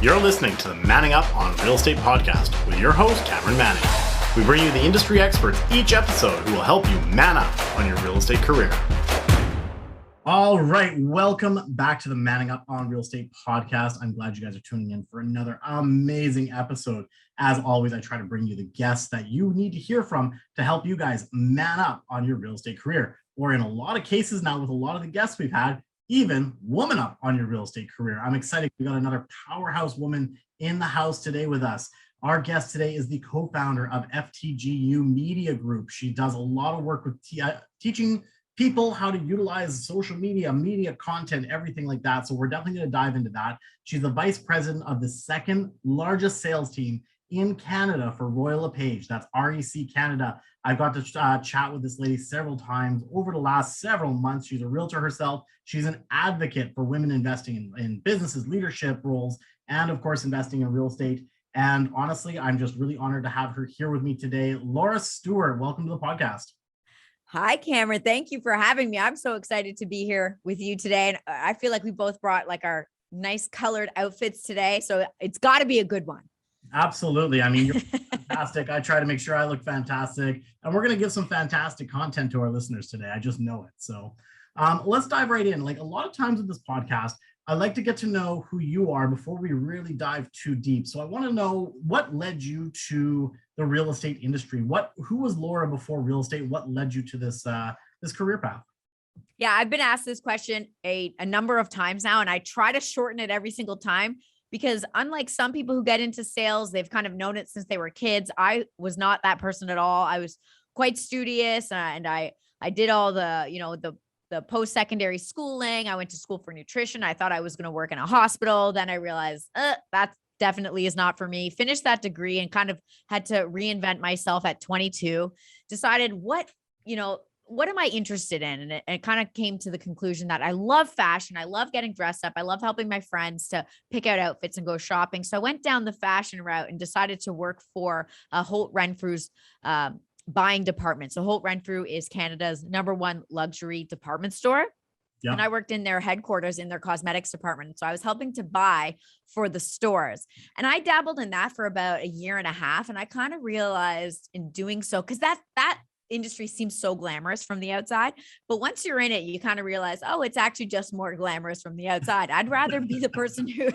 You're listening to the Manning Up on Real Estate podcast with your host, Cameron Manning. We bring you the industry experts each episode who will help you man up on your real estate career. All right, welcome back to the Manning Up on Real Estate podcast. I'm glad you guys are tuning in for another amazing episode. As always, I try to bring you the guests that you need to hear from to help you guys man up on your real estate career. Or in a lot of cases now, with a lot of the guests we've had, even woman up on your real estate career. I'm excited. We got another powerhouse woman in the house today with us. Our guest today is the co-founder of FTGU Media Group. She does a lot of work with teaching people how to utilize social media content, everything like that. So we're definitely going to dive into that. She's the vice president of the second largest sales team in Canada for Royal LePage. That's REC Canada. I've got to chat with this lady several times over the last several months. She's a realtor herself. She's an advocate for women investing in businesses, leadership roles, and of course, investing in real estate. And honestly, I'm just really honored to have her here with me today. Laura Stewart, welcome to the podcast. Hi, Cameron. Thank you for having me. I'm so excited to be here with you today. And I feel like we both brought like our nice colored outfits today. So it's got to be a good one. Absolutely. I mean, you're fantastic. I try to make sure I look fantastic. And we're going to give some fantastic content to our listeners today. I just know it. So let's dive right in. Like a lot of times with this podcast, I like to get to know who you are before we really dive too deep. So I want to know what led you to the real estate industry. Who was Laura before real estate? What led you to this career path? Yeah, I've been asked this question a number of times now, and I try to shorten it every single time because unlike some people who get into sales, they've kind of known it since they were kids. I was not that person at all. I was quite studious, and I did all the post-secondary schooling. I went to school for nutrition. I thought I was going to work in a hospital. Then I realized that definitely is not for me. Finished that degree and kind of had to reinvent myself at 22, decided what am I interested in? And it kind of came to the conclusion that I love fashion. I love getting dressed up. I love helping my friends to pick out outfits and go shopping. So I went down the fashion route and decided to work for Holt Renfrew's buying department. So Holt Renfrew is Canada's #1 luxury department store. Yeah. And I worked in their headquarters in their cosmetics department. So I was helping to buy for the stores. And I dabbled in that for about a year and a half. And I kind of realized in doing so, because that industry seems so glamorous from the outside, but once you're in it, you kind of realize, oh, it's actually just more glamorous from the outside. I'd rather be the person who,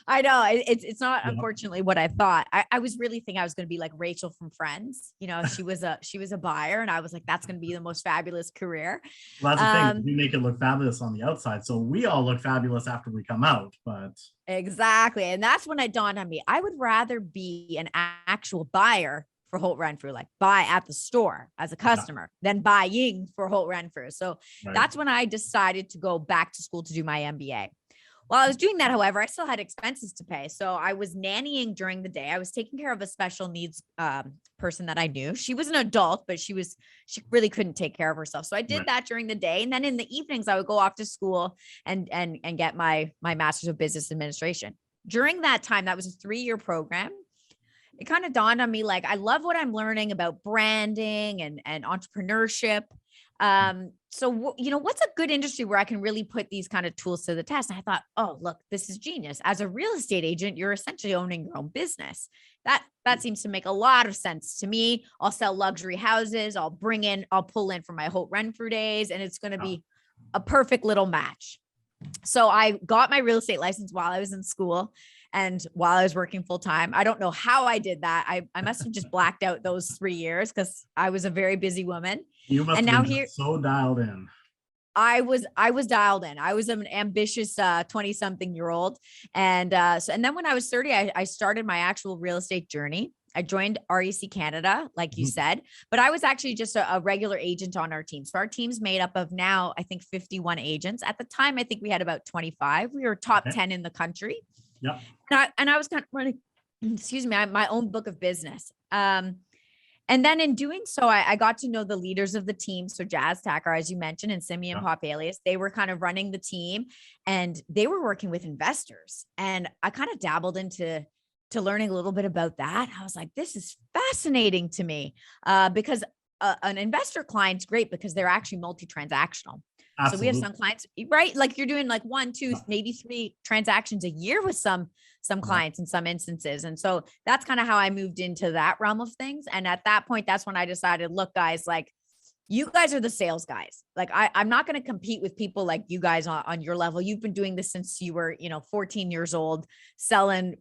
I know it's not unfortunately what I thought. I was really thinking I was going to be like Rachel from Friends. You know, she was a buyer, and I was like, that's going to be the most fabulous career. Well, that's the thing. We make it look fabulous on the outside, so we all look fabulous after we come out. But exactly, and that's when it dawned on me. I would rather be an actual buyer for Holt Renfrew, like buy at the store as a customer, than buying for Holt Renfrew. So that's when I decided to go back to school to do my MBA. While I was doing that, however, I still had expenses to pay. So I was nannying during the day. I was taking care of a special needs person that I knew. She was an adult, but she really couldn't take care of herself. So I did that during the day. And then in the evenings, I would go off to school and get my master's of business administration. During that time, that was a 3-year program. It kind of dawned on me, like, I love what I'm learning about branding and entrepreneurship. So, what's a good industry where I can really put these kind of tools to the test? And I thought, oh, look, this is genius. As a real estate agent, you're essentially owning your own business. That seems to make a lot of sense to me. I'll sell luxury houses. I'll pull in for my Holt Renfrew days, and it's going to be a perfect little match. So I got my real estate license while I was in school. And while I was working full time, I don't know how I did that. I must have just blacked out those 3 years because I was a very busy woman. You must have been so dialed in. I was dialed in. I was an ambitious 20-something-year-old. And then when I was 30, I started my actual real estate journey. I joined REC Canada, like you said, but I was actually just a regular agent on our team. So our team's made up of now, I think 51 agents. At the time, I think we had about 25. We were top 10 in the country. Yeah. And I was kind of running, my own book of business. And then in doing so, I got to know the leaders of the team. So Jazz Tacker, as you mentioned, and Simeon Popalius, they were kind of running the team and they were working with investors. And I kind of dabbled into learning a little bit about that. I was like, this is fascinating to me because an investor client's great because they're actually multi-transactional. So we have Absolutely. some clients, right? Like you're doing like 1, 2, Yeah. maybe 3 transactions a year with some Yeah. clients in some instances. And so that's kind of how I moved into that realm of things. And at that point, that's when I decided, look, guys, like you guys are the sales guys. Like I'm not going to compete with people like you guys on your level. You've been doing this since you were, 14 years old, selling,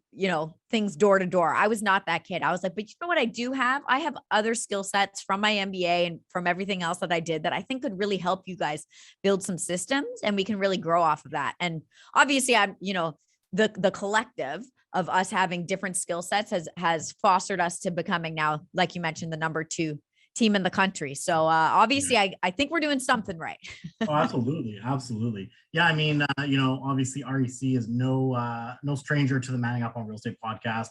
things door to door. I was not that kid. I was like, but you know what I do have? I have other skill sets from my MBA and from everything else that I did that I think could really help you guys build some systems, and we can really grow off of that. And obviously I'm, the collective of us having different skill sets has fostered us to becoming now, like you mentioned, the number 2 team in the country. So obviously I think we're doing something right. Oh, absolutely, absolutely. Yeah, I mean, obviously REC is no stranger to the Manning Up on Real Estate podcast.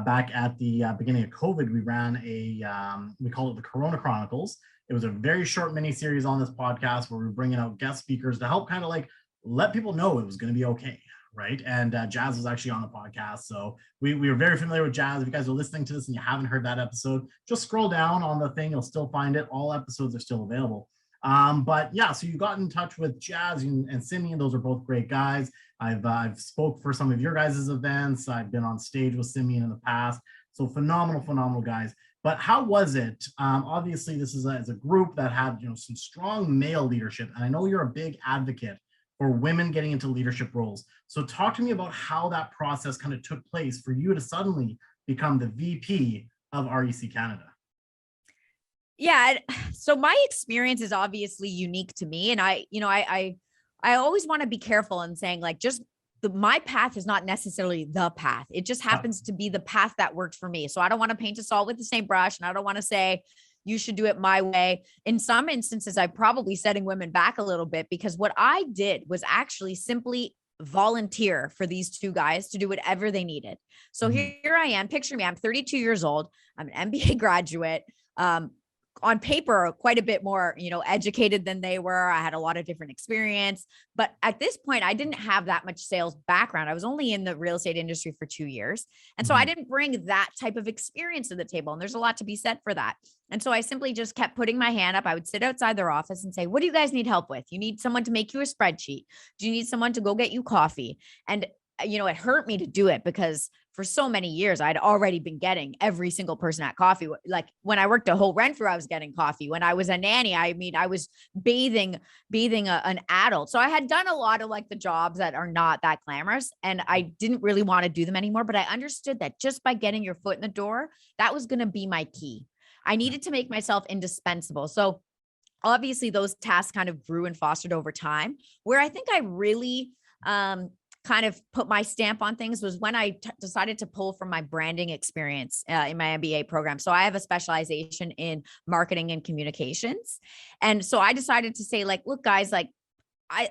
Back at the beginning of COVID, we ran we call it the Corona Chronicles. It was a very short mini series on this podcast where we were bringing out guest speakers to help kind of like let people know it was going to be okay, right? And Jazz was actually on the podcast, so we were very familiar with Jazz. If you guys are listening to this and you haven't heard that episode, just scroll down on the thing, you'll still find it. All episodes are still available. But yeah, so you got in touch with Jazz and Simeon. Those are both great guys. I've spoke for some of your guys' events. I've been on stage with Simeon in the past. So phenomenal guys. But how was it? Obviously, this is a group that had some strong male leadership, and I know you're a big advocate for women getting into leadership roles. So talk to me about how that process kind of took place for you to suddenly become the VP of REC Canada. Yeah. So my experience is obviously unique to me. And I always want to be careful in saying like, just my path is not necessarily the path. It just happens to be the path that worked for me. So I don't want to paint us all with the same brush, and I don't want to say you should do it my way. In some instances, I'm probably setting women back a little bit, because what I did was actually simply volunteer for these 2 guys to do whatever they needed. So here I am, picture me, I'm 32 years old. I'm an MBA graduate. On paper, quite a bit more, educated than they were. I had a lot of different experience, but at this point, I didn't have that much sales background. I was only in the real estate industry for 2 years. And so I didn't bring that type of experience to the table. And there's a lot to be said for that. And so I simply just kept putting my hand up. I would sit outside their office and say, what do you guys need help with? You need someone to make you a spreadsheet? Do you need someone to go get you coffee? And it hurt me to do it, because for so many years, I'd already been getting every single person at coffee. Like when I worked at Holt Renfrew, I was getting coffee. When I was a nanny, I was bathing an adult. So I had done a lot of like the jobs that are not that glamorous, and I didn't really want to do them anymore. But I understood that just by getting your foot in the door, that was going to be my key. I needed to make myself indispensable. So obviously those tasks kind of grew and fostered over time. Where I think I really, kind of put my stamp on things was when I decided to pull from my branding experience in my MBA program. So I have a specialization in marketing and communications. And so I decided to say like, look, guys, I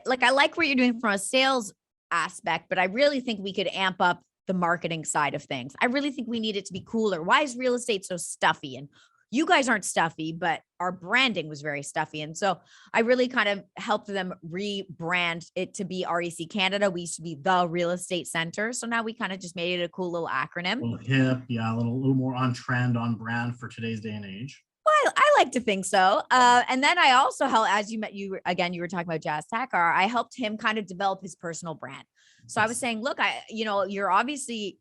like what you're doing from a sales aspect, but I really think we could amp up the marketing side of things. I really think we need it to be cooler. Why is real estate so stuffy? And you guys aren't stuffy, but our branding was very stuffy. And so I really kind of helped them rebrand it to be REC Canada. We used to be the Real Estate Center. So now we kind of just made it a cool little acronym. A little hip, yeah, a little more on trend, on brand for today's day and age. Well, I like to think so. And then I also helped, as you were talking about Jazz Takar, I helped him kind of develop his personal brand. So I was saying, look, you're obviously,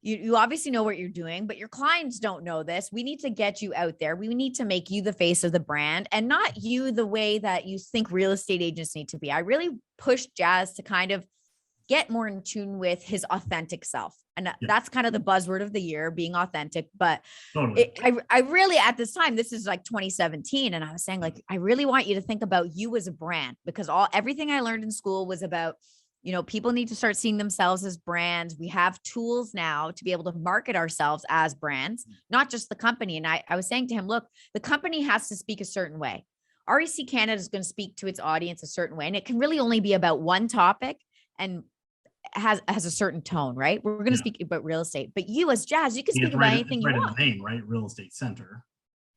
you obviously know what you're doing, but your clients don't know this. We need to get you out there. We need to make you the face of the brand, and not you the way that you think real estate agents need to be. I really pushed Jazz to kind of get more in tune with his authentic self. And that's kind of the buzzword of the year, being authentic. But totally. I really, at this time, this is like 2017. And I was saying like, I really want you to think about you as a brand, because everything I learned in school was about, people need to start seeing themselves as brands. We have tools now to be able to market ourselves as brands, not just the company. And I was saying to him, look, the company has to speak a certain way. REC Canada is going to speak to its audience a certain way. And it can really only be about one topic and has a certain tone, right? We're going to speak about real estate, but you as Jazz, you can speak about anything you want. In the name, right? Real Estate Center.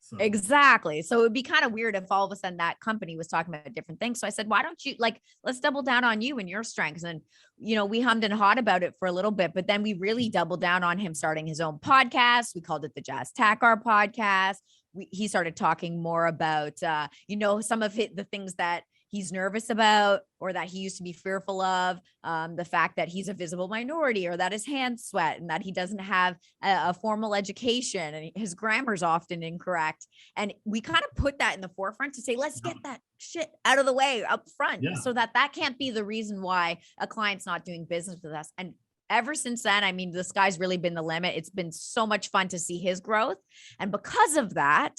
So. Exactly. So it would be kind of weird if all of a sudden that company was talking about different things. So I said, why don't you let's double down on you and your strengths. And, we hummed and hawed about it for a little bit, but then we really doubled down on him starting his own podcast. We called it the Jazz Takar podcast. He started talking more about, some of the things that he's nervous about, or that he used to be fearful of, the fact that he's a visible minority, or that his hands sweat, and that he doesn't have a formal education, and his grammar's often incorrect. And we kind of put that in the forefront to say, let's get that shit out of the way up front, so that can't be the reason why a client's not doing business with us. And ever since then, I mean, the sky's really been the limit. It's been so much fun to see his growth. And because of that,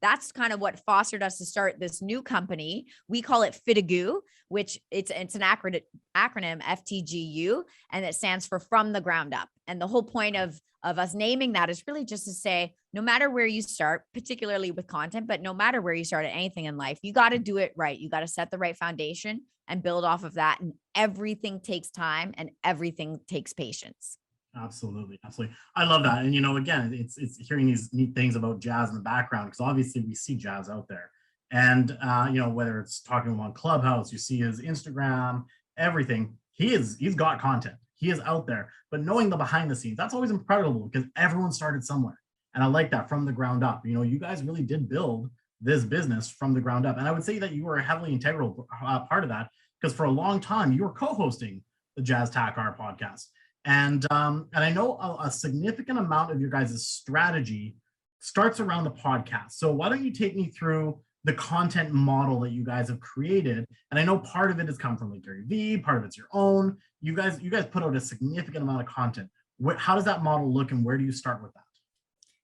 that's kind of what fostered us to start this new company. We call it FTGU, which it's an acronym, FTGU, and it stands for from the ground up. And the whole point of us naming that is really just to say, no matter where you start, particularly with content, but no matter where you start at anything in life, you got to do it right. You got to set the right foundation and build off of that. And everything takes time and everything takes patience. Absolutely. I love that. And, again, it's hearing these neat things about Jazz in the background, because obviously we see Jazz out there. And, whether it's talking on Clubhouse, you see his Instagram, everything, he's got content. He is out there. But knowing the behind the scenes, that's always incredible, because everyone started somewhere. And I like that, from the ground up. You guys really did build this business from the ground up. And I would say that you were a heavily integral part of that, because for a long time you were co-hosting the Jazz Takar podcast. And I know a significant amount of your guys' strategy starts around the podcast. So why don't you take me through the content model that you guys have created? And I know part of it has come from like Gary Vee, part of it's your own. You guys put out a significant amount of content. How does that model look, and where do you start with that?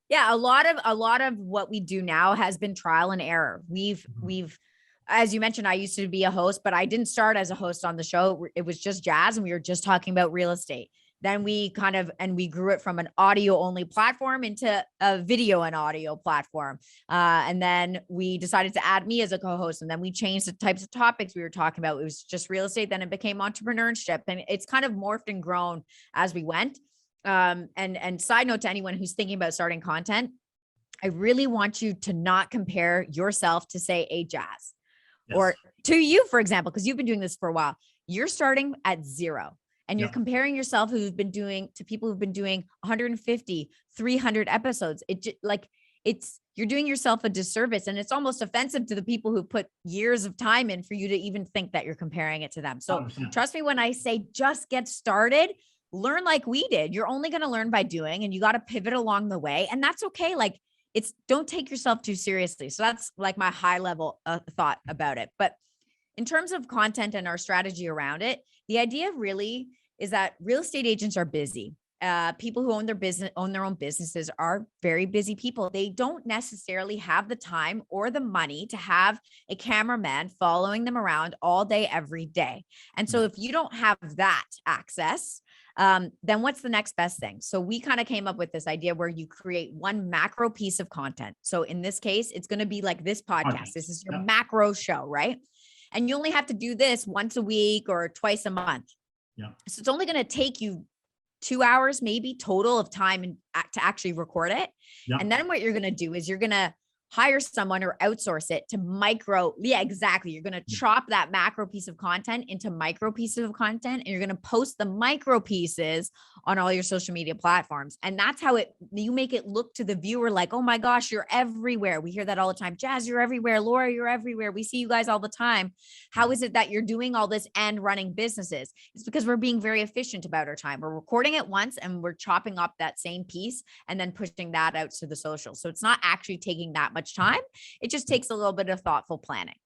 Yeah, a lot of what we do now has been trial and error. We've as you mentioned, I used to be a host, but I didn't start as a host on the show. It was just Jazz, and we were just talking about real estate. Then we grew it from an audio only platform into a video and audio platform. And then we decided to add me as a co-host, and then we changed the types of topics we were talking about. It was just real estate. Then it became entrepreneurship, and it's kind of morphed and grown as we went. And side note to anyone who's thinking about starting content, I really want you to not compare yourself to, say, a Jazz or to you, for example, because you've been doing this for a while. You're starting at zero. And you're comparing yourself to people who've been doing 150, 300 episodes. You're doing yourself a disservice, and it's almost offensive to the people who put years of time in for you to even think that you're comparing it to them. So 100%. Trust me when I say just get started, learn like we did. You're only going to learn by doing, and you got to pivot along the way. And that's okay. Don't take yourself too seriously. So that's like my high level thought about it. But in terms of content and our strategy around it, the idea really is that real estate agents are busy. People who own their own businesses are very busy people. They don't necessarily have the time or the money to have a cameraman following them around all day, every day. And so if you don't have that access, then what's the next best thing? So we kind of came up with this idea where you create one macro piece of content. So in this case, it's going to be like this podcast. This is your macro show, right? And you only have to do this once a week or twice a month. Yeah. So it's only going to take you 2 hours, maybe total of time to actually record it. Yeah. And then what you're going to do is you're going to hire someone or outsource it to micro. Yeah, exactly. You're going to chop that macro piece of content into micro pieces of content, and you're going to post the micro pieces on all your social media platforms. And that's how you make it look to the viewer like, oh my gosh, you're everywhere. We hear that all the time. Jazz, you're everywhere. Laura, you're everywhere. We see you guys all the time. How is it that you're doing all this and running businesses? It's because we're being very efficient about our time. We're recording it once and we're chopping up that same piece and then pushing that out to the social. So it's not actually taking that much time. It just takes a little bit of thoughtful planning.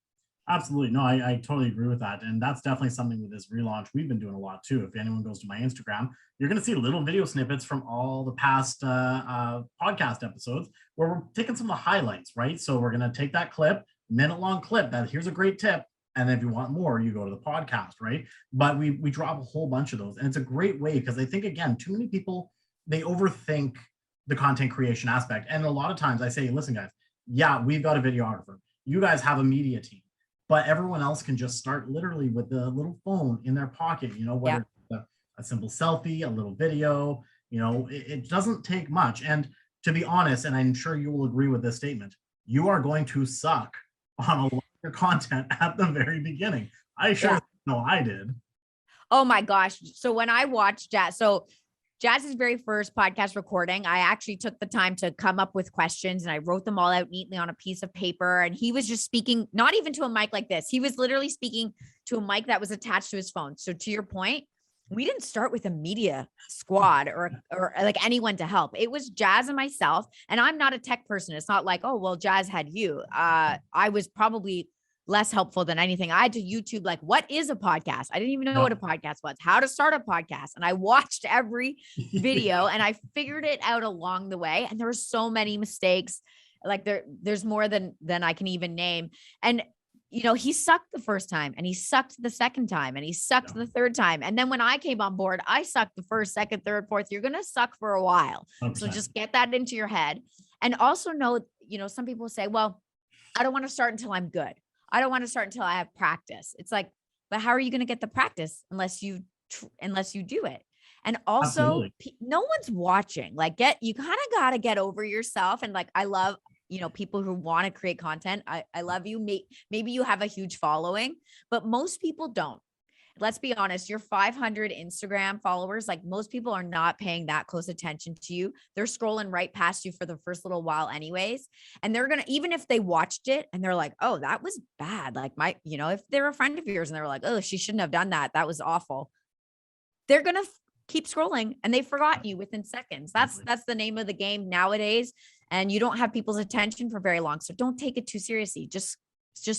Absolutely. No, I totally agree with that. And that's definitely something with this relaunch we've been doing a lot too. If anyone goes to my Instagram, you're going to see little video snippets from all the past podcast episodes where we're taking some of the highlights, right? So we're going to take that clip, minute-long clip, that here's a great tip. And then if you want more, you go to the podcast, right? But we drop a whole bunch of those. And it's a great way because I think, again, too many people, they overthink the content creation aspect. And a lot of times I say, listen, guys, yeah, we've got a videographer. You guys have a media team, but everyone else can just start literally with the little phone in their pocket, whether it's a simple selfie, a little video, it doesn't take much. And to be honest, and I'm sure you will agree with this statement, you are going to suck on a lot of your content at the very beginning. I know I did. Oh my gosh. So when I watched Jazz, so Jazz's very first podcast recording, I actually took the time to come up with questions and I wrote them all out neatly on a piece of paper. And he was just speaking, not even to a mic like this. He was literally speaking to a mic that was attached to his phone. So to your point, we didn't start with a media squad or like anyone to help. It was Jazz and myself. And I'm not a tech person. It's not like, oh, well, Jazz had you. I was probably less helpful than anything. I had to YouTube, like, what is a podcast? I didn't even know what a podcast was, how to start a podcast. And I watched every video and I figured it out along the way. And there were so many mistakes. Like there's more than I can even name. And you know, he sucked the first time and he sucked the second time and he sucked the third time. And then when I came on board, I sucked the first, second, third, fourth. You're going to suck for a while. 100%. So just get that into your head. And also know, you know, some people say, well, I don't want to start until I'm good. I don't want to start until I have practice. It's like, but how are you going to get the practice unless you do it? And also no one's watching. Like you kind of got to get over yourself. And like, I love, you know, people who want to create content. I love you. Maybe you have a huge following, but most people don't. Let's be honest, your 500 Instagram followers, like most people are not paying that close attention to you. They're scrolling right past you for the first little while anyways. And they're going to, even if they watched it and they're like, oh, that was bad. Like you know, if they're a friend of yours and they're like, oh, she shouldn't have done that. That was awful. They're going to keep scrolling and they forgot you within seconds. That's the name of the game nowadays. And you don't have people's attention for very long. So don't take it too seriously. Just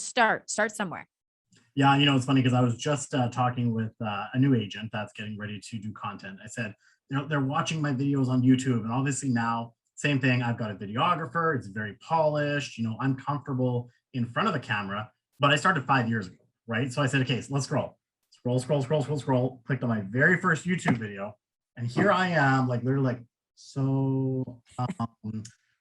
start somewhere. Yeah. You know, it's funny because I was just talking with a new agent that's getting ready to do content. I said, you know, they're watching my videos on YouTube and obviously now same thing. I've got a videographer. It's very polished. You know, I'm comfortable in front of the camera, but I started 5 years ago. Right. So I said, okay, so let's scroll, clicked on my very first YouTube video. And here I am, like literally like, so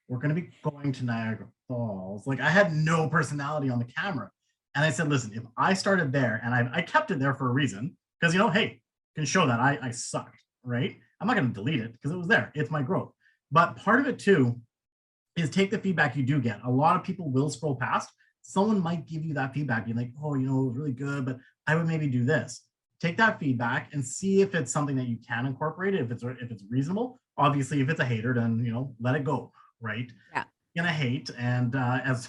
we're going to be going to Niagara Falls. Like I had no personality on the camera. And I said, listen, if I started there and I kept it there for a reason, because, you know, hey, can show that I sucked, right? I'm not going to delete it because it was there. It's my growth. But part of it too is take the feedback you do get. A lot of people will scroll past. Someone might give you that feedback. You're like, oh, you know, it was really good, but I would maybe do this. Take that feedback and see if it's something that you can incorporate, if it's reasonable. Obviously, if it's a hater, then, you know, let it go. Right? Yeah. You're gonna hate, and as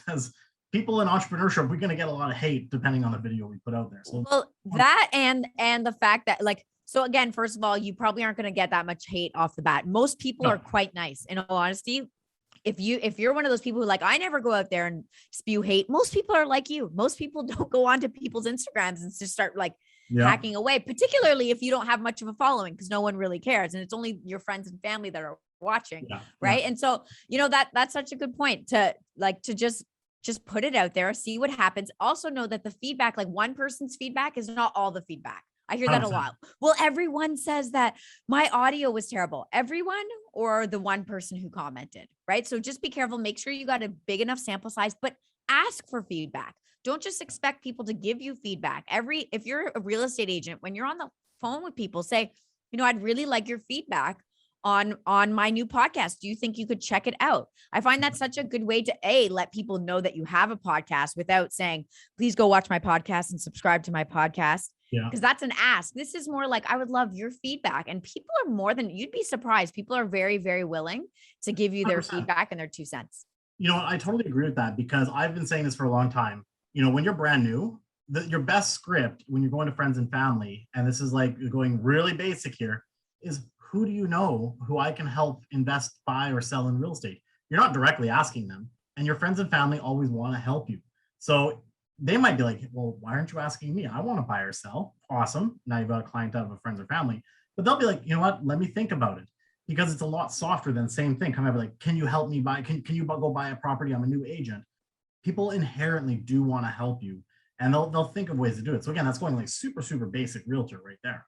people in entrepreneurship, we're gonna get a lot of hate depending on the video we put out there. So well, that and the fact that like, so again, first of all, you probably aren't gonna get that much hate off the bat. Most people are quite nice. In all honesty, if you're one of those people who like, I never go out there and spew hate. Most people are like you. Most people don't go onto people's Instagrams and just start like hacking away, particularly if you don't have much of a following, because no one really cares, and it's only your friends and family that are watching. Right. And so, you know, that's such a good point to just put it out there, see what happens. Also know that the feedback, like one person's feedback is not all the feedback. I hear that a lot. Well, everyone says that my audio was terrible. Everyone or the one person who commented, right? So just be careful, make sure you got a big enough sample size, but ask for feedback. Don't just expect people to give you feedback. If you're a real estate agent, when you're on the phone with people, say, you know, I'd really like your feedback on my new podcast. Do you think you could check it out? I find that such a good way to let people know that you have a podcast without saying, please go watch my podcast and subscribe to my podcast. Yeah. Because that's an ask. This is more like, I would love your feedback. And people are more than, you'd be surprised. People are very, very willing to give you their 100%. Feedback and their 2 cents. You know, I totally agree with that because I've been saying this for a long time. You know, when you're brand new, your best script when you're going to friends and family, and this is like going really basic here, is who do you know who I can help invest, buy, or sell in real estate? You're not directly asking them, and your friends and family always want to help you. So they might be like, well, why aren't you asking me? I want to buy or sell. Awesome. Now you've got a client out of a friends or family. But they'll be like, you know what? Let me think about it. Because it's a lot softer than the same thing. Come over like, can you help me buy? Can you go buy a property? I'm a new agent. People inherently do want to help you, and they'll think of ways to do it. So again, that's going like super, super basic realtor right there.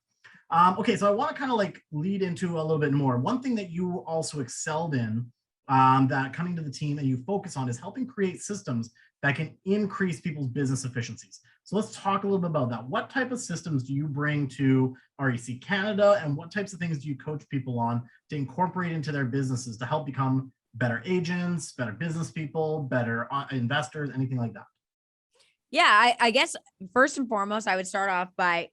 Okay, so I want to kind of like lead into a little bit more. One thing that you also excelled in that coming to the team and you focus on is helping create systems that can increase people's business efficiencies. So let's talk a little bit about that. What type of systems do you bring to REC Canada, and what types of things do you coach people on to incorporate into their businesses to help become better agents, better business people, better investors, anything like that? Yeah, I guess first and foremost, I would start off by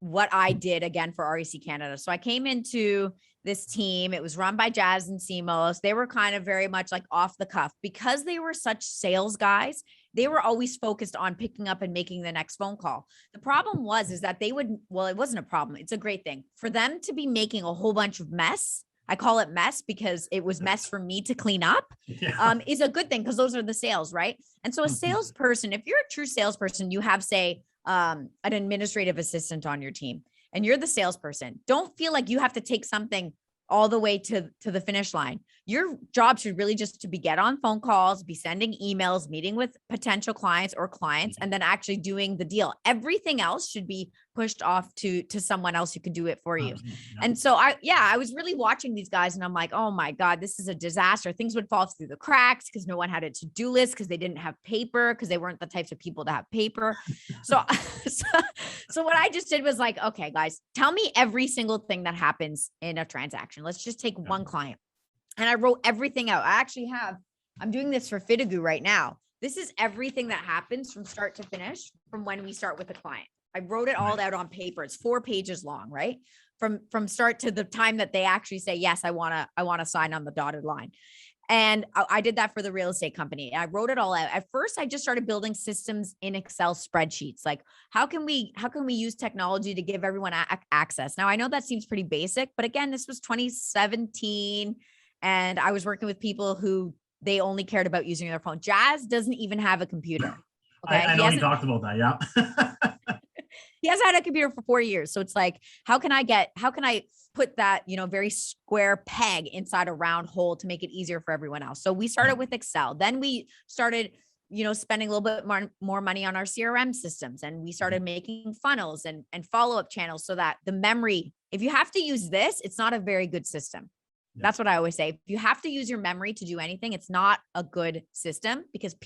what I did again for REC Canada. So I came into this team. It was run by Jazz and Simos. They were kind of very much like off the cuff because they were such sales guys. They were always focused on picking up and making the next phone call. The problem is that they would, well, it wasn't a problem. It's a great thing for them to be making a whole bunch of mess. I call it mess because it was mess for me to clean up, is a good thing because those are the sales, right? And so a salesperson, if you're a true salesperson, you have, say, an administrative assistant on your team and you're the salesperson. Don't feel like you have to take something all the way to the finish line. Your job should really just to be get on phone calls, be sending emails, meeting with potential clients or clients, and then actually doing the deal. Everything else should be pushed off to someone else who can do it for you. And so I was really watching these guys and I'm like, oh my God, this is a disaster. Things would fall through the cracks because no one had a to-do list because they didn't have paper because they weren't the types of people to have paper. So what I just did was like, okay, guys, tell me every single thing that happens in a transaction. Let's just take one client. And I wrote everything out. I'm doing this for FTGU right now. This is everything that happens from start to finish from when we start with a client. I wrote it all out on paper. It's 4 pages long, right? From start to the time that they actually say, yes, I want to sign on the dotted line. And I did that for the real estate company. I wrote it all out. At first, I just started building systems in Excel spreadsheets. Like, how can we use technology to give everyone access? Now, I know that seems pretty basic, but again, this was 2017. And I was working with people who they only cared about using their phone. Jazz doesn't even have a computer. Okay? I know you talked about that. Yeah. He hasn't had a computer for 4 years. So it's like, how can I put that, very square peg inside a round hole to make it easier for everyone else? So we started with Excel. Then we started, spending a little bit more money on our CRM systems. And we started making funnels and follow-up channels so that the memory, if you have to use this, it's not a very good system. That's what I always say. If you have to use your memory to do anything, it's not a good system because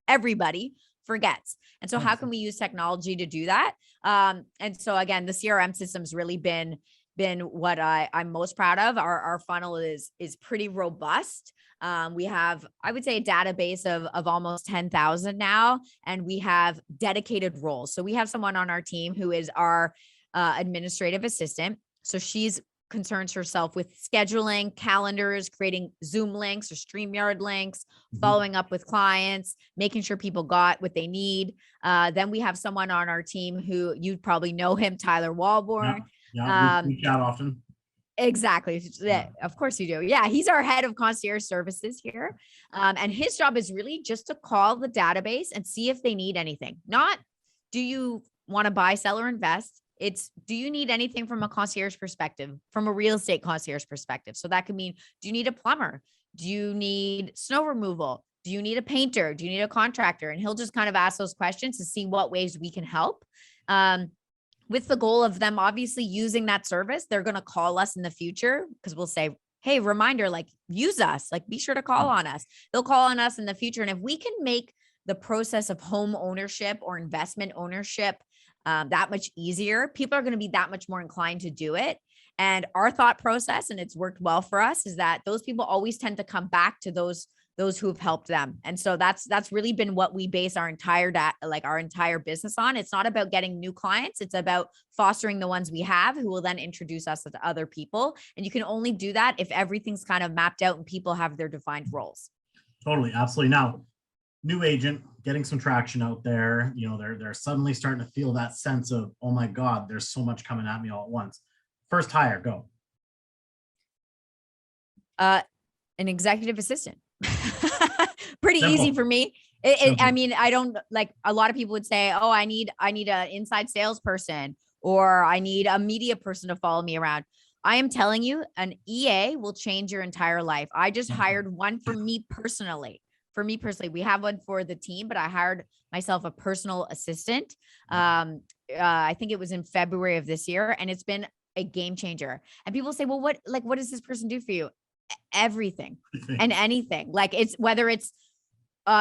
everybody forgets. And so how can we use technology to do that? And so again, the CRM system's really been what I'm most proud of. Our funnel is pretty robust. We have, I would say, a database of almost 10,000 now, and we have dedicated roles. So we have someone on our team who is our administrative assistant. So she's concerns herself with scheduling, calendars, creating Zoom links or StreamYard links, following up with clients, making sure people got what they need. Then we have someone on our team who you probably know him, Tyler Walborn. Yeah, we chat often. Exactly. Yeah, of course you do. Yeah, he's our head of concierge services here. And his job is really just to call the database and see if they need anything. Not, do you want to buy, sell, or invest? It's, do you need anything from a concierge perspective, from a real estate concierge perspective? So that could mean, do you need a plumber? Do you need snow removal? Do you need a painter? Do you need a contractor? And he'll just kind of ask those questions to see what ways we can help. With the goal of them obviously using that service. They're going to call us in the future because we'll say, hey, reminder, like, use us, like, be sure to call on us. They'll call on us in the future. And if we can make the process of home ownership or investment ownership that much easier, people are going to be that much more inclined to do it. And our thought process, and it's worked well for us, is that those people always tend to come back to those who have helped them. And so that's really been what we base our entire business on. It's not about getting new clients. It's about fostering the ones we have who will then introduce us to other people. And you can only do that if everything's kind of mapped out and people have their defined roles. Totally. Absolutely. Now, new agent, getting some traction out there, they're suddenly starting to feel that sense of, oh my God, there's so much coming at me all at once. First hire, go. An executive assistant. Pretty Simple. Easy for me. I mean, I don't, like, a lot of people would say, oh, I need an inside salesperson, or I need a media person to follow me around. I am telling you, an EA will change your entire life. I just hired one for me personally. We have one for the team, but I hired myself a personal assistant. I think it was in February of this year, and it's been a game changer. And people say, well, what does this person do for you? Everything and anything. Like, it's whether it's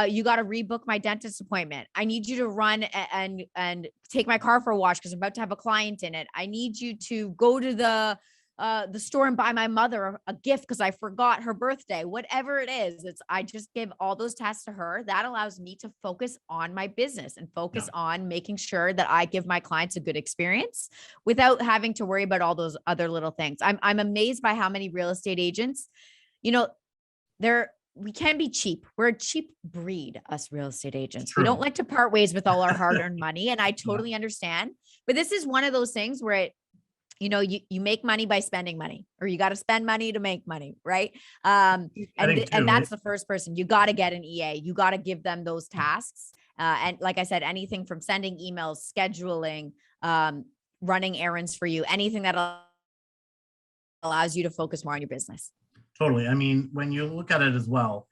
you got to rebook my dentist appointment. I need you to run and take my car for a wash because I'm about to have a client in it. I need you to go to the the store and buy my mother a gift because I forgot her birthday, whatever it is. I just give all those tasks to her. That allows me to focus on my business and focus on making sure that I give my clients a good experience without having to worry about all those other little things. I'm amazed by how many real estate agents, we can be cheap. We're a cheap breed, us real estate agents. We don't like to part ways with all our hard-earned money. And I totally understand. But this is one of those things where you make money by spending money, or you got to spend money to make money. Right. And that's the first person. You got to get an EA. You got to give them those tasks. And like I said, anything from sending emails, scheduling, running errands for you, anything that allows you to focus more on your business. Totally. I mean, when you look at it as well,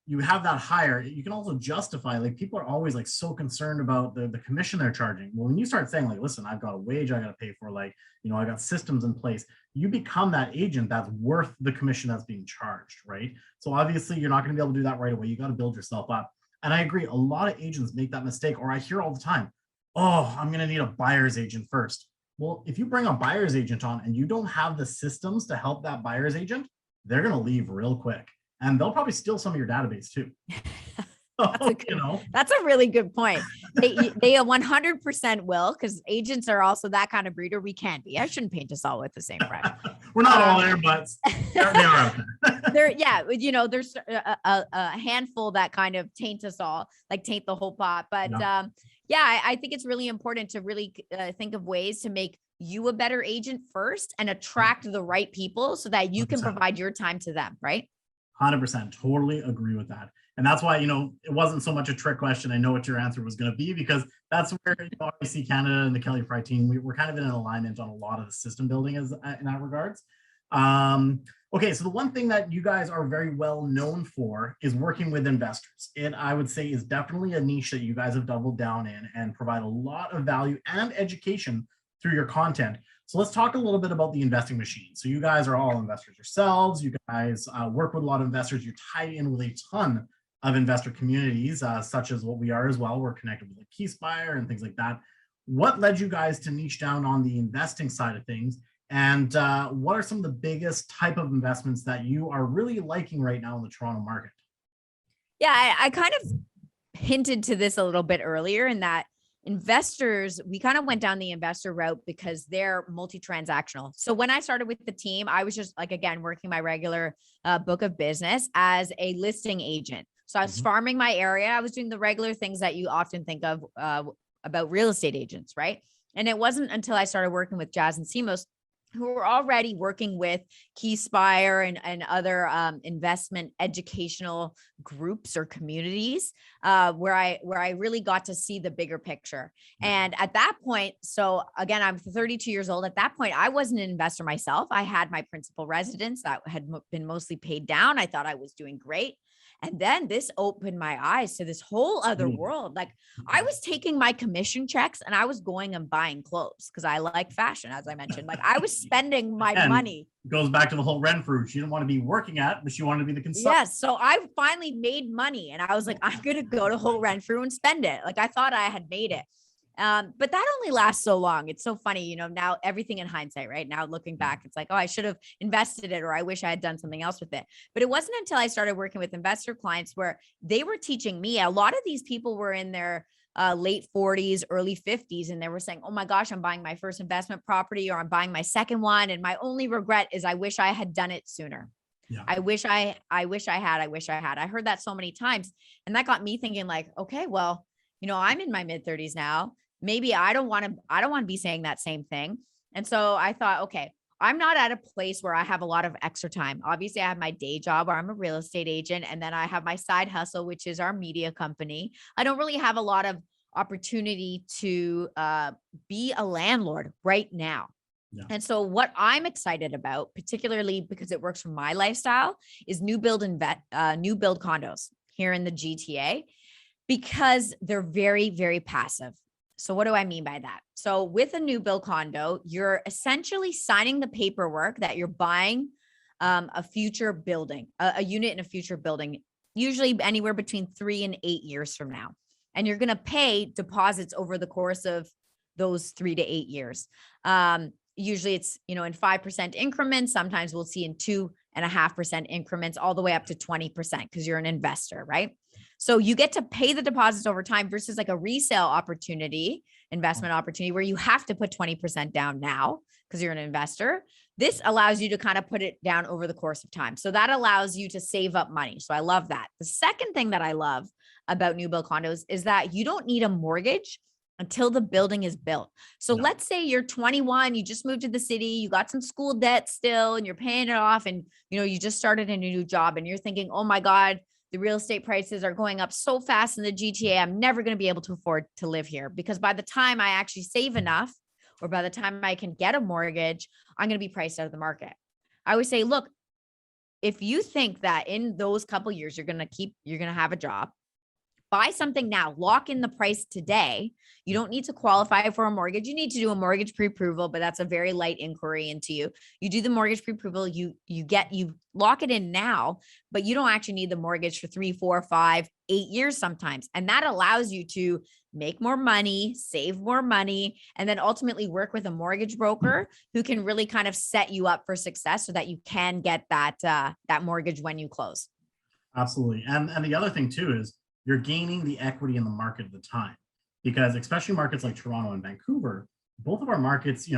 you have that hire, you can also justify, like, people are always like so concerned about the commission they're charging. Well, when you start saying like, listen, I've got a wage I got to pay for, like, I got systems in place, you become that agent that's worth the commission that's being charged, right? So obviously you're not going to be able to do that right away. You got to build yourself up. And I agree, a lot of agents make that mistake, or I hear all the time, oh, I'm going to need a buyer's agent first. Well, if you bring a buyer's agent on and you don't have the systems to help that buyer's agent, they're going to leave real quick. And they'll probably steal some of your database too. That's a really good point. They 100% will, because agents are also that kind of breeder. We can be. I shouldn't paint us all with the same brush. We're not all there, but they are out there. There's a handful that kind of taint us all, like taint the whole pot. But I think it's really important to really think of ways to make you a better agent first and attract the right people so that you can 100%. Provide your time to them, right? 100%. Totally agree with that. And that's why, it wasn't so much a trick question. I know what your answer was going to be, because that's where RBC Canada and the Kelly Fry team, we're kind of in an alignment on a lot of the system building in that regards. Okay, so the one thing that you guys are very well known for is working with investors. It, I would say, is definitely a niche that you guys have doubled down in and provide a lot of value and education through your content. So let's talk a little bit about the investing machine. So you guys are all investors yourselves. You guys work with a lot of investors. You're tied in with a ton of investor communities, such as what we are as well. We're connected with like KeySpire and things like that. What led you guys to niche down on the investing side of things? And what are some of the biggest type of investments that you are really liking right now in the Toronto market? Yeah, I kind of hinted to this a little bit earlier, in that investors, we kind of went down the investor route because they're multi-transactional. So when I started with the team, I was just like, again, working my regular book of business as a listing agent. So I was farming my area. I was doing the regular things that you often think of about real estate agents, right? And it wasn't until I started working with Jazz and Simos, who were already working with KeySpire and other investment educational groups or communities, where I really got to see the bigger picture. And at that point, so again, I'm 32 years old. At that point, I wasn't an investor myself. I had my principal residence that had been mostly paid down. I thought I was doing great. And then this opened my eyes to this whole other world. Like, I was taking my commission checks and I was going and buying clothes because I like fashion, as I mentioned. Like, I was spending my money. It goes back to the Holt Renfrew. She didn't want to be working at, but she wanted to be the consultant. Yes. So I finally made money and I was like, I'm going to go to Holt Renfrew and spend it. Like, I thought I had made it. But that only lasts so long. It's so funny, now everything in hindsight, right? Now looking back, it's like, oh, I should have invested it, or I wish I had done something else with it. But it wasn't until I started working with investor clients where they were teaching me. A lot of these people were in their late 40s, early 50s, and they were saying, oh my gosh, I'm buying my first investment property, or I'm buying my second one. And my only regret is I wish I had done it sooner. Yeah. I wish I had. I heard that so many times. And that got me thinking, like, okay, well, I'm in my mid 30s now. Maybe I don't want to be saying that same thing. And so I thought, okay, I'm not at a place where I have a lot of extra time. Obviously, I have my day job where I'm a real estate agent. And then I have my side hustle, which is our media company. I don't really have a lot of opportunity to be a landlord right now. Yeah. And so what I'm excited about, particularly because it works for my lifestyle, is new build condos here in the GTA, because they're very, very passive. So what do I mean by that? So with a new build condo, you're essentially signing the paperwork that you're buying a future building, a unit in a future building, usually anywhere between 3 and 8 years from now. And you're going to pay deposits over the course of those 3 to 8 years. usually it's, in 5% increments. Sometimes we'll see in 2.5% increments, all the way up to 20% because you're an investor, right? So you get to pay the deposits over time versus like a resale investment opportunity where you have to put 20% down now because you're an investor. This allows you to kind of put it down over the course of time. So that allows you to save up money. So I love that. The second thing that I love about new build condos is that you don't need a mortgage until the building is built. So let's say you're 21, you just moved to the city, you got some school debt still, and you're paying it off. And, you just started a new job and you're thinking, oh my God, the real estate prices are going up so fast in the GTA. I'm never going to be able to afford to live here because by the time I actually save enough, or by the time I can get a mortgage, I'm going to be priced out of the market. I always say, look, if you think that in those couple of years, you're going to have a job, buy something now, lock in the price today. You don't need to qualify for a mortgage. You need to do a mortgage pre-approval, but that's a very light inquiry into you. You do the mortgage pre-approval, you lock it in now, but you don't actually need the mortgage for 3, 4, 5, 8 years sometimes. And that allows you to make more money, save more money, and then ultimately work with a mortgage broker who can really kind of set you up for success so that you can get that mortgage when you close. Absolutely. And the other thing too is you're gaining the equity in the market at the time, because especially markets like Toronto and Vancouver, both of our markets,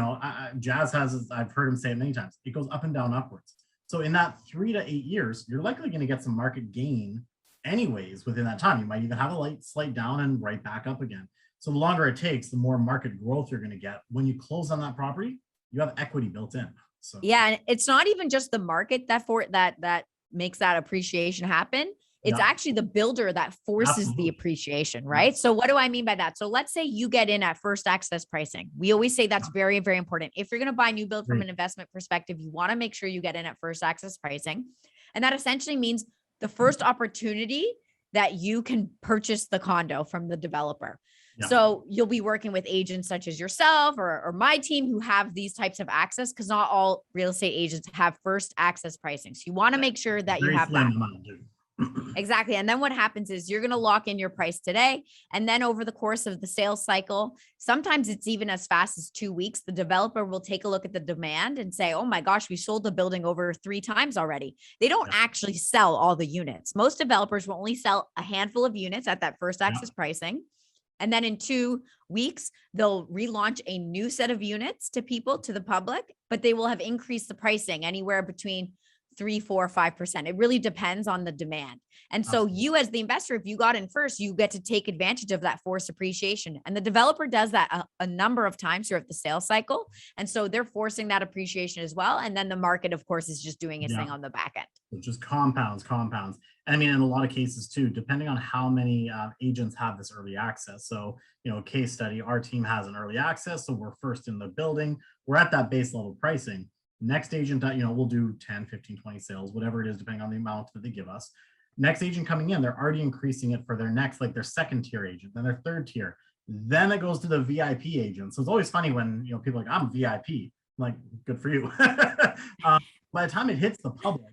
Jazz has, I've heard him say it many times, it goes up and down upwards. So in that 3 to 8 years, you're likely going to get some market gain anyways within that time. You might even have a slight down and right back up again. So the longer it takes, the more market growth you're going to get. When you close on that property, you have equity built in. So yeah, and it's not even just the market that makes that appreciation happen. It's actually the builder that forces the appreciation, right? So what do I mean by that? So let's say you get in at first access pricing. We always say that's very, very important. If you're going to buy new build from an investment perspective, you want to make sure you get in at first access pricing. And that essentially means the first opportunity that you can purchase the condo from the developer. Yeah. So you'll be working with agents such as yourself or my team who have these types of access, because not all real estate agents have first access pricing. So you want to make sure that you have that. Exactly. And then what happens is you're going to lock in your price today. And then over the course of the sales cycle, sometimes it's even as fast as 2 weeks, the developer will take a look at the demand and say, oh my gosh, we sold the building over 3 times already. They don't actually sell all the units. Most developers will only sell a handful of units at that first access pricing. And then in 2 weeks, they'll relaunch a new set of units to the public, but they will have increased the pricing anywhere between 3, 4, 5%. It really depends on the demand. And so you as the investor, if you got in first, you get to take advantage of that forced appreciation. And the developer does that a number of times throughout the sales cycle. And so they're forcing that appreciation as well. And then the market, of course, is just doing its thing on the back end. It just compounds. And I mean, in a lot of cases too, depending on how many agents have this early access. So, case study, our team has an early access. So we're first in the building. We're at that base level pricing. Next agent, we'll do 10, 15, 20 sales, whatever it is, depending on the amount that they give us. Next agent coming in, they're already increasing it for their next, like their second tier agent, then their third tier. Then it goes to the VIP agent. So it's always funny when, people are like, I'm VIP. I'm like, good for you. By the time it hits the public,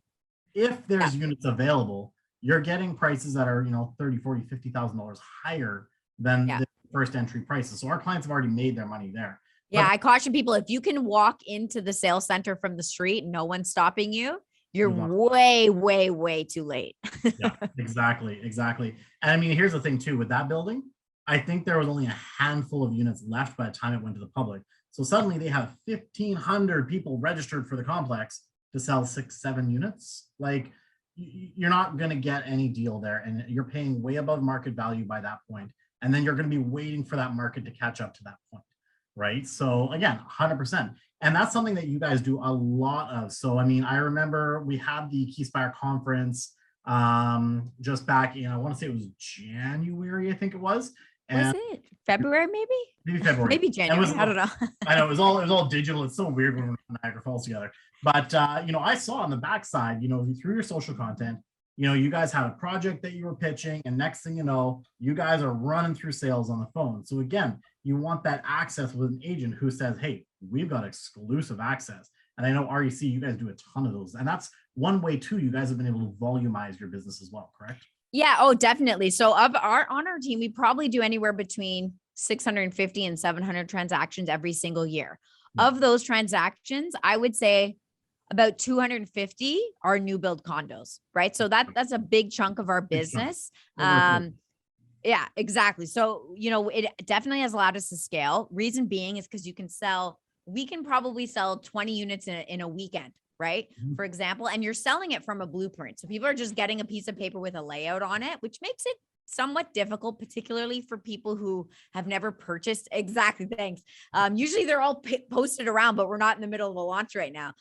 if there's units available, you're getting prices that are, $30,000, $40,000, $50,000 higher than the first entry prices. So our clients have already made their money there. Yeah, I caution people, if you can walk into the sales center from the street, no one's stopping you, you're way, way, way too late. Yeah, exactly. And I mean, here's the thing too, with that building, I think there was only a handful of units left by the time it went to the public. So suddenly they have 1,500 people registered for the complex to sell 6, 7 units. Like, you're not going to get any deal there, and you're paying way above market value by that point. And then you're going to be waiting for that market to catch up to that point. Right. So again, 100%. And that's something that you guys do a lot of. So, I mean, I remember we had the Keyspire conference just back in, I want to say it was January, I think it was. Was it February, maybe? Maybe February. Maybe January. I don't know. I know it was all digital. It's so weird when Niagara Falls together. But I saw on the backside, through your social content, you guys had a project that you were pitching, and next thing you know, you guys are running through sales on the phone. So again, you want that access with an agent who says, hey, we've got exclusive access. And I know REC, you guys do a ton of those. And that's one way too, you guys have been able to volumize your business as well, correct? Yeah. Oh, definitely. So on our team, we probably do anywhere between 650 and 700 transactions every single year. Of those transactions, I would say about 250 are new build condos, right? So that's a big chunk of our business. Yeah, exactly. So, it definitely has allowed us to scale. Reason being is because we can probably sell 20 units in a weekend, right? Mhm. For example, and you're selling it from a blueprint. So people are just getting a piece of paper with a layout on it, which makes it somewhat difficult, particularly for people who have never purchased. Exactly. Thanks. Usually they're all posted around, but we're not in the middle of a launch right now.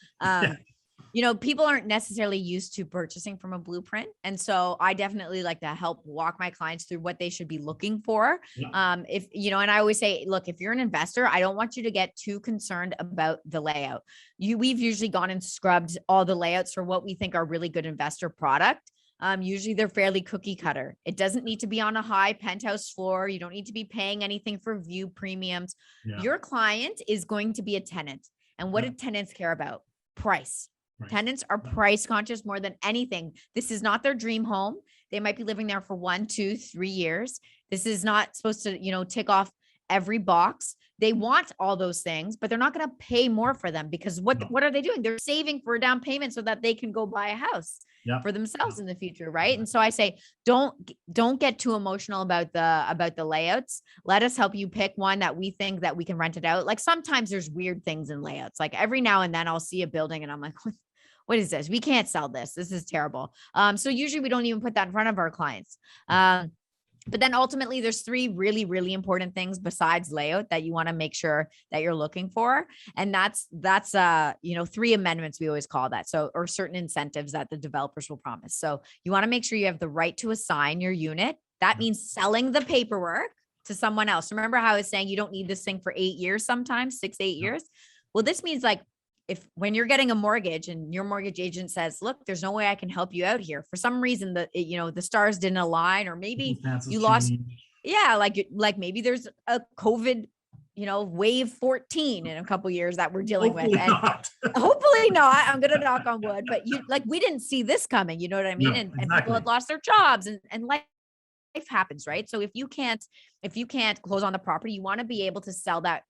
People aren't necessarily used to purchasing from a blueprint. And so I definitely like to help walk my clients through what they should be looking for. Yeah. And I always say, look, if you're an investor, I don't want you to get too concerned about the layout. We've usually gone and scrubbed all the layouts for what we think are really good investor product. Usually they're fairly cookie cutter. It doesn't need to be on a high penthouse floor. You don't need to be paying anything for view premiums. Yeah. Your client is going to be a tenant. And what do tenants care about? Price. Tenants are price conscious more than anything. This is not their dream home. They might be living there for 1, 2, 3 years. This is not supposed to, tick off every box. They want all those things, but they're not going to pay more for them because what are they doing? They're saving for a down payment so that they can go buy a house for themselves in the future, right? And so I say, don't get too emotional about the layouts. Let us help you pick one that we think that we can rent it out. Like sometimes there's weird things in layouts. Like every now and then I'll see a building and I'm like, what is this? We can't sell this. This is terrible. So usually we don't even put that in front of our clients. But then ultimately there's 3 really, really important things besides layout that you want to make sure that you're looking for. And that's 3 amendments. We always call that. So, or certain incentives that the developers will promise. So you want to make sure you have the right to assign your unit. That means selling the paperwork to someone else. Remember how I was saying you don't need this thing for 8 years, sometimes 6, 8 years. Well, this means like, when you're getting a mortgage and your mortgage agent says, look, there's no way I can help you out here. For some reason the stars didn't align, or maybe you lost. Yeah. Like maybe there's a COVID, wave 14 in a couple of years that we're dealing with. And hopefully not, I'm going to knock on wood, but we didn't see this coming, you know what I mean? No, and people had lost their jobs and life happens, right? So if you can't close on the property, you want to be able to sell that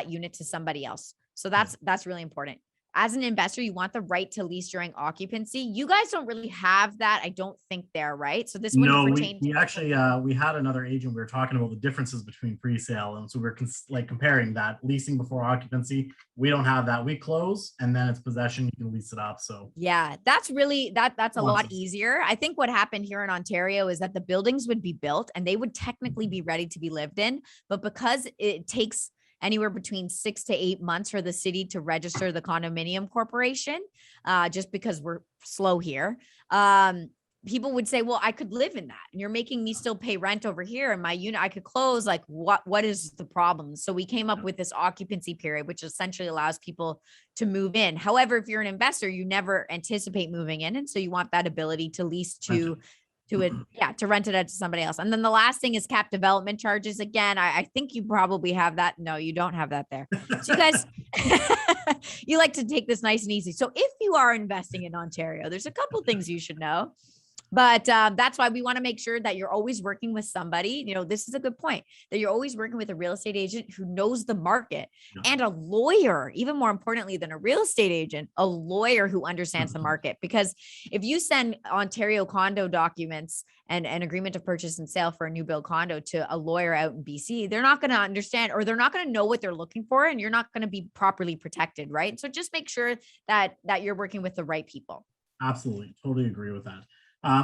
unit to somebody else. So that's really important. As an investor, you want the right to lease during occupancy. You guys don't really have that. I don't think there, right? So this wouldn't pertain. We actually, we had another agent. We were talking about the differences between pre-sale. And so we're comparing that leasing before occupancy. We don't have that. We close and then it's possession. You can lease it up. So yeah, that's really, that's a lot easier. I think what happened here in Ontario is that the buildings would be built and they would technically be ready to be lived in. But because it takes anywhere between 6 to 8 months for the city to register the condominium corporation, just because we're slow here. People would say, well, I could live in that and you're making me still pay rent over here and my unit, I could close. Like what is the problem? So we came up with this occupancy period, which essentially allows people to move in. However, if you're an investor, you never anticipate moving in. And so you want that ability to lease to rent it out to somebody else. And then the last thing is cap development charges. Again, I think you probably have that. No, you don't have that there. So you guys, you like to take this nice and easy. So if you are investing in Ontario, there's a couple things you should know. But that's why we want to make sure that you're always working with somebody. This is a good point, that you're always working with a real estate agent who knows the market and a lawyer, even more importantly than a real estate agent, a lawyer who understands the market. Because if you send Ontario condo documents and an agreement of purchase and sale for a new build condo to a lawyer out in BC, they're not going to understand, or they're not going to know what they're looking for, and you're not going to be properly protected, right? So just make sure that you're working with the right people. Absolutely. Totally agree with that.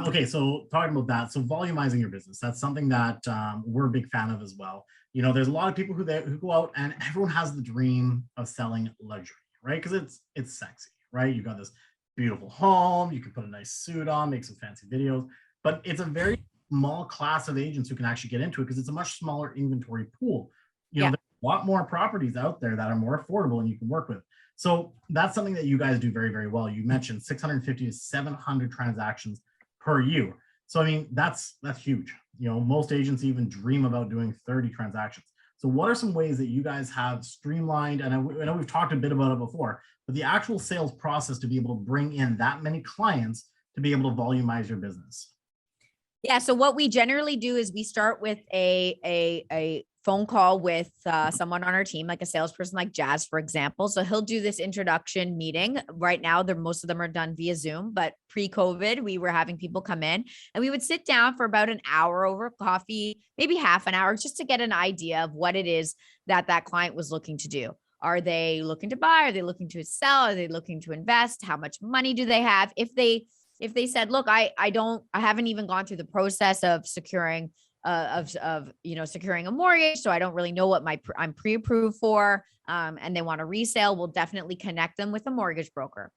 Okay, so talking about that, so volumizing your business, that's something that we're a big fan of as well. There's a lot of people who go out and everyone has the dream of selling luxury, right? Because it's sexy, right? You've got this beautiful home, you can put a nice suit on, make some fancy videos, but it's a very small class of agents who can actually get into it because it's a much smaller inventory pool. There's a lot more properties out there that are more affordable and you can work with. So that's something that you guys do very, very well. You mentioned 650 to 700 transactions per year. So, I mean, that's huge. Most agents even dream about doing 30 transactions. So what are some ways that you guys have streamlined, and I know we've talked a bit about it before, but the actual sales process to be able to bring in that many clients to be able to volumize your business? Yeah. So what we generally do is we start with a phone call with someone on our team, like a salesperson, like Jazz, for example. So he'll do this introduction meeting. Right now, most of them are done via Zoom, but pre-COVID, we were having people come in and we would sit down for about an hour over coffee, maybe half an hour, just to get an idea of what it is that client was looking to do. Are they looking to buy? Are they looking to sell? Are they looking to invest? How much money do they have? If they said, look, I haven't even gone through the process of securing securing a mortgage, so I don't really know what I'm pre-approved for, and they want a resale, we'll definitely connect them with a mortgage broker.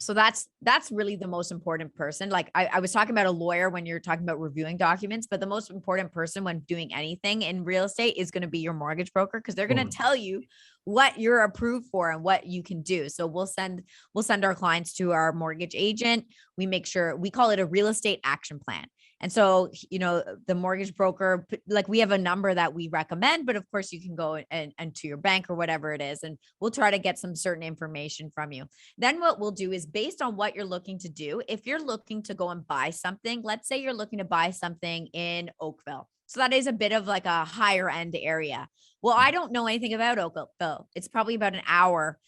So that's really the most important person. Like I was talking about a lawyer when you're talking about reviewing documents, but the most important person when doing anything in real estate is going to be your mortgage broker, because they're going to tell you what you're approved for and what you can do. So we'll send our clients to our mortgage agent. We make sure, we call it a real estate action plan. And so, the mortgage broker, like we have a number that we recommend, but of course you can go and to your bank or whatever it is, and we'll try to get some certain information from you. Then what we'll do is, based on what you're looking to do, if you're looking to go and buy something, let's say you're looking to buy something in Oakville. So that is a bit of like a higher end area. Well, I don't know anything about Oakville. It's probably about an hour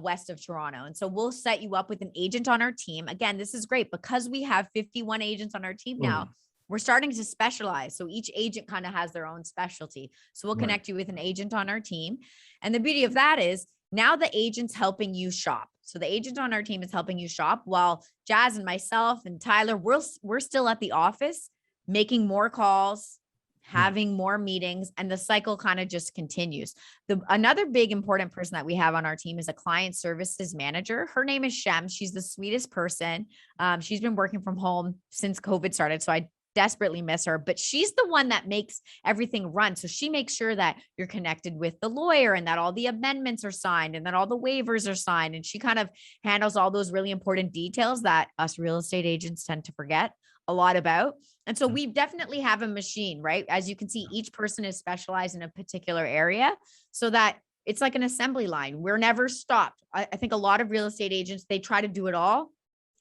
west of Toronto. And so we'll set you up with an agent on our team. Again, this is great because we have 51 agents on our team now. We're starting to specialize. So each agent kind of has their own specialty. So we'll connect you with an agent on our team. And the beauty of that is now the agent's helping you shop. So the agent on our team is helping you shop while Jazz and myself and Tyler, we're still at the office making more calls, having more meetings, and the cycle kind of just continues. Another big important person that we have on our team is a client services manager. Her name is Shem. She's the sweetest person. She's been working from home since COVID started. So I desperately miss her, but she's the one that makes everything run. So she makes sure that you're connected with the lawyer and that all the amendments are signed and that all the waivers are signed. And she kind of handles all those really important details that us real estate agents tend to forget a lot about. And so we definitely have a machine, right? As you can see, each person is specialized in a particular area so that it's like an assembly line. We're never stopped. I think a lot of real estate agents, they try to do it all.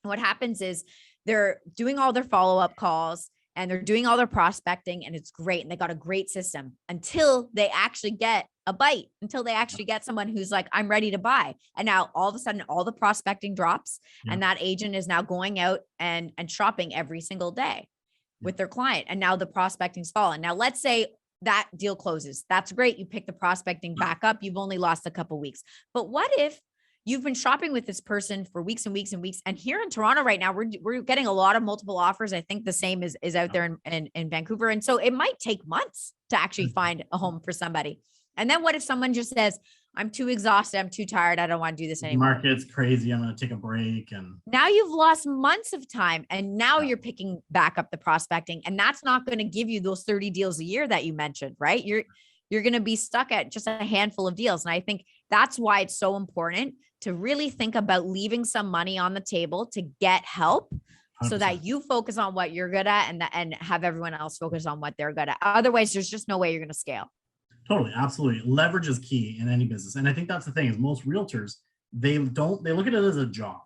And what happens is they're doing all their follow-up calls and they're doing all their prospecting, and it's great. And they got a great system until they actually get a bite, until they actually get someone who's like, I'm ready to buy. And now all of a sudden, all the prospecting drops and that agent is now going out and shopping every single day with their client. And now the prospecting's fallen. Now, let's say that deal closes. That's great. You pick the prospecting back up. You've only lost a couple of weeks. But what if you've been shopping with this person for weeks and weeks and weeks? And here in Toronto right now, we're getting a lot of multiple offers. I think the same is out there in Vancouver. And so it might take months to actually find a home for somebody. And then what if someone just says, I'm too exhausted, I'm too tired, I don't want to do this anymore. Market's crazy, I'm going to take a break. And now you've lost months of time, and now you're picking back up the prospecting, and that's not going to give you those 30 deals a year that you mentioned, right? You're going to be stuck at just a handful of deals. And I think that's why it's so important to really think about leaving some money on the table to get help 100%. So that you focus on what you're good at and have everyone else focus on what they're good at. Otherwise, there's just no way you're going to scale. Totally. Absolutely. Leverage is key in any business. And I think that's the thing is most realtors, they look at it as a job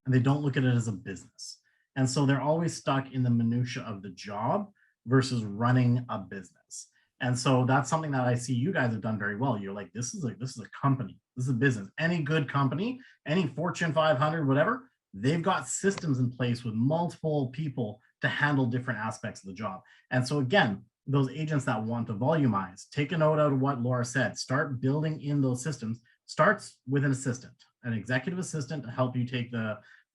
and they don't look at it as a business. And so they're always stuck in the minutia of the job versus running a business. And so that's something that I see you guys have done very well. You're like, this is a company. This is a business. Any good company, any Fortune 500, whatever, they've got systems in place with multiple people to handle different aspects of the job. And so again, those agents that want to volumize, take a note out of what Laura said, start building in those systems. Starts with an assistant, an executive assistant to help you take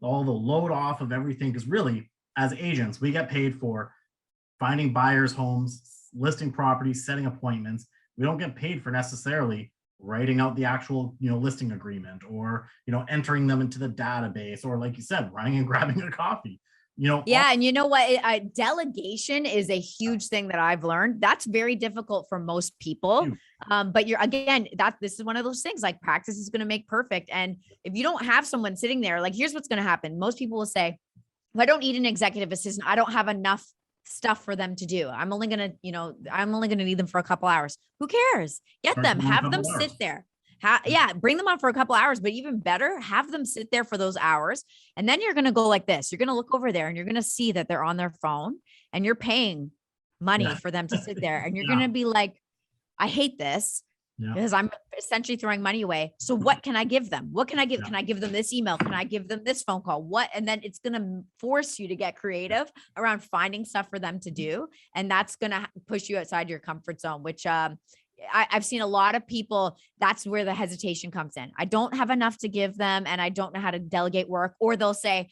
all the load off of everything. Because really, as agents, we get paid for finding buyers' homes, listing properties, setting appointments. We don't get paid for necessarily writing out the actual, listing agreement or, entering them into the database or, like you said, running and grabbing a coffee. And you know what? Delegation is a huge thing that I've learned. That's very difficult for most people. But this is one of those things, like practice is going to make perfect. And if you don't have someone sitting there, like, here's what's going to happen. Most people will say, well, I don't need an executive assistant. I don't have enough stuff for them to do. I'm only going to need them for a couple hours. Who cares? Get them, have them sit there. Bring them on for a couple hours, but even better, have them sit there for those hours. And then you're going to go like this. You're going to look over there and you're going to see that they're on their phone and you're paying money for them to sit there. And you're going to be like, I hate this Yeah. because I'm essentially throwing money away. So what can I give them? What can I give? Yeah. Can I give them this email? Can I give them this phone call? What? And then it's going to force you to get creative around finding stuff for them to do. And that's going to push you outside your comfort zone, which I've seen a lot of people. That's where the hesitation comes in. I don't have enough to give them and I don't know how to delegate work, or they'll say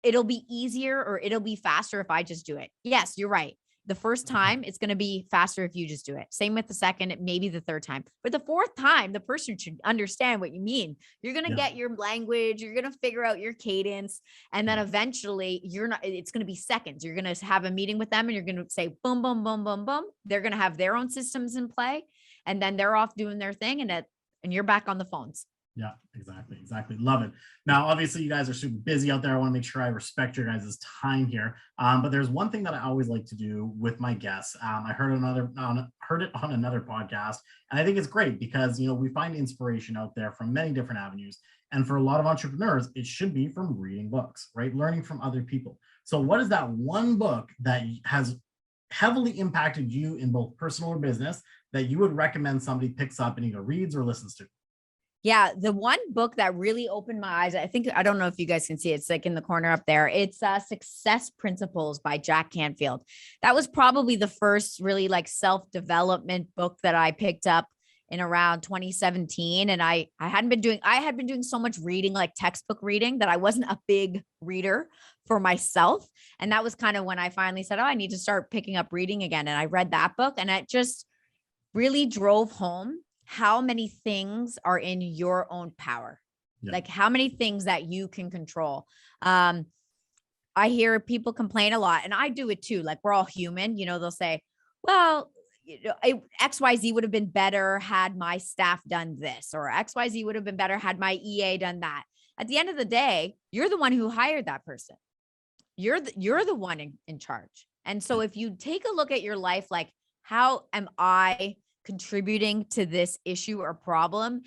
it'll be easier or it'll be faster if I just do it. Yes, you're right. The first time it's going to be faster if you just do it. Same with the second, maybe the third time, but the fourth time, the person should understand what you mean. You're going to get your language. You're going to figure out your cadence. And then eventually it's going to be seconds. You're going to have a meeting with them and you're going to say, boom, boom, boom, boom, boom. They're going to have their own systems in play and then they're off doing their thing. And you're back on the phones. Yeah, exactly. Love it. Now, obviously, you guys are super busy out there. I want to make sure I respect your guys' time here. But there's one thing that I always like to do with my guests. I heard it on another podcast, and I think it's great because we find inspiration out there from many different avenues. And for a lot of entrepreneurs, it should be from reading books, right? Learning from other people. So, what is that one book that has heavily impacted you in both personal or business that you would recommend somebody picks up and either reads or listens to? Yeah, the one book that really opened my eyes, I don't know if you guys can see it. It's like in the corner up there. It's Success Principles by Jack Canfield. That was probably the first really like self-development book that I picked up in around 2017. And I had been doing so much reading, like textbook reading, that I wasn't a big reader for myself. And that was kind of when I finally said, I need to start picking up reading again. And I read that book and it just really drove home how many things are in your own power, like how many things that you can control. I hear people complain a lot and I do it too. Like we're all human, they'll say, well, XYZ would have been better had my staff done this, or XYZ would have been better had my EA done that. At the end of the day, you're the one who hired that person. You're the one in charge. And so if you take a look at your life, like how am I contributing to this issue or problem,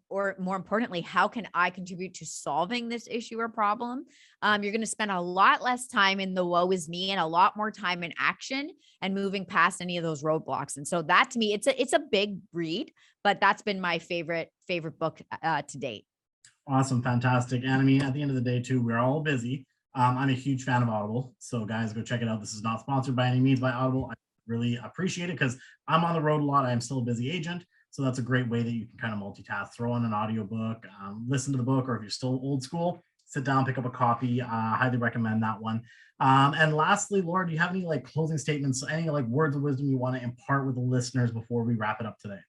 or more importantly, how can I contribute to solving this issue or problem? You're going to spend a lot less time in the woe is me and a lot more time in action and moving past any of those roadblocks. And so that to me, it's a big read, but that's been my favorite book to date. Awesome. Fantastic. And I mean, at the end of the day too, we're all busy. I'm a huge fan of Audible. So guys, go check it out. This is not sponsored by any means by Audible. Really appreciate it because I'm on the road a lot. I'm still a busy agent. So that's a great way that you can kind of multitask, throw on an audiobook, listen to the book, or if you're still old school, sit down, pick up a copy. Highly recommend that one. And lastly, Laura, do you have any like closing statements, any like words of wisdom you want to impart with the listeners before we wrap it up today?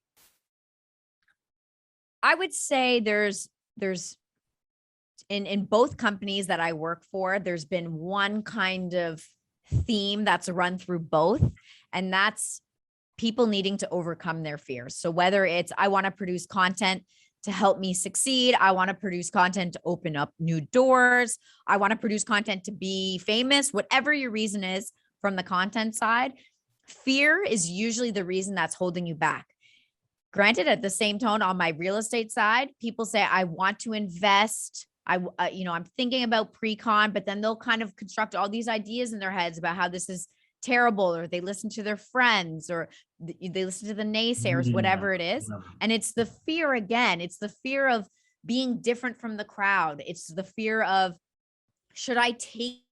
I would say there's in both companies that I work for, there's been one kind of theme that's run through both, and that's people needing to overcome their fears. So whether it's I want to produce content to help me succeed, I want to produce content to open up new doors, I want to produce content to be famous, whatever your reason is from the content side, fear is usually the reason that's holding you back. Granted, at the same tone, on my real estate side, people say, I want to invest. I'm thinking about pre-con, but then they'll kind of construct all these ideas in their heads about how this is terrible, or they listen to their friends, or they listen to the naysayers, whatever it is. And it's the fear again. It's the fear of being different from the crowd. It's the fear of, should I take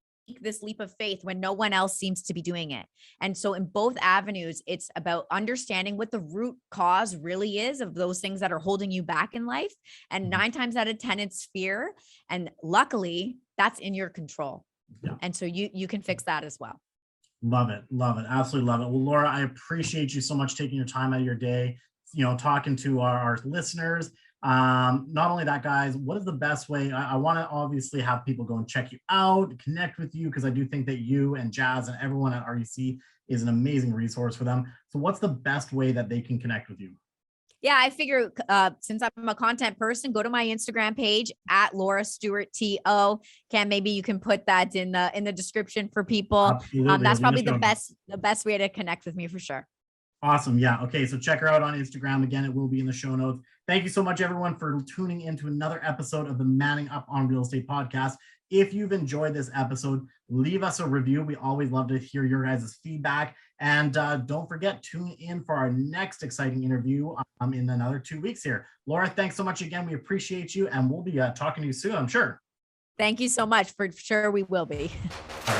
this leap of faith when no one else seems to be doing it? And so in both avenues, it's about understanding what the root cause really is of those things that are holding you back in life. And 9 times out of 10, it's fear. And luckily that's in your control. Yeah. And so you can fix that as well. Love it. Absolutely love it. Well, Laura, I appreciate you so much taking your time out of your day, talking to our listeners. Not only that, guys, what is the best way? I want to obviously have people go and check you out, connect with you, because I do think that you and Jazz and everyone at REC is an amazing resource for them. So what's the best way that they can connect with you? Yeah, I figure since I'm a content person, go to my Instagram page at Laura Stewart TO. Maybe you can put that in the description for people. Absolutely. That's probably the best way to connect with me for sure. Awesome. Yeah. Okay. So check her out on Instagram. Again, it will be in the show notes. Thank you so much, everyone, for tuning into another episode of the Manning Up on Real Estate podcast. If you've enjoyed this episode, leave us a review. We always love to hear your guys' feedback. And don't forget, tune in for our next exciting interview in another 2 weeks here. Laura, thanks so much again. We appreciate you, and we'll be talking to you soon, I'm sure. Thank you so much. For sure, we will be. All right.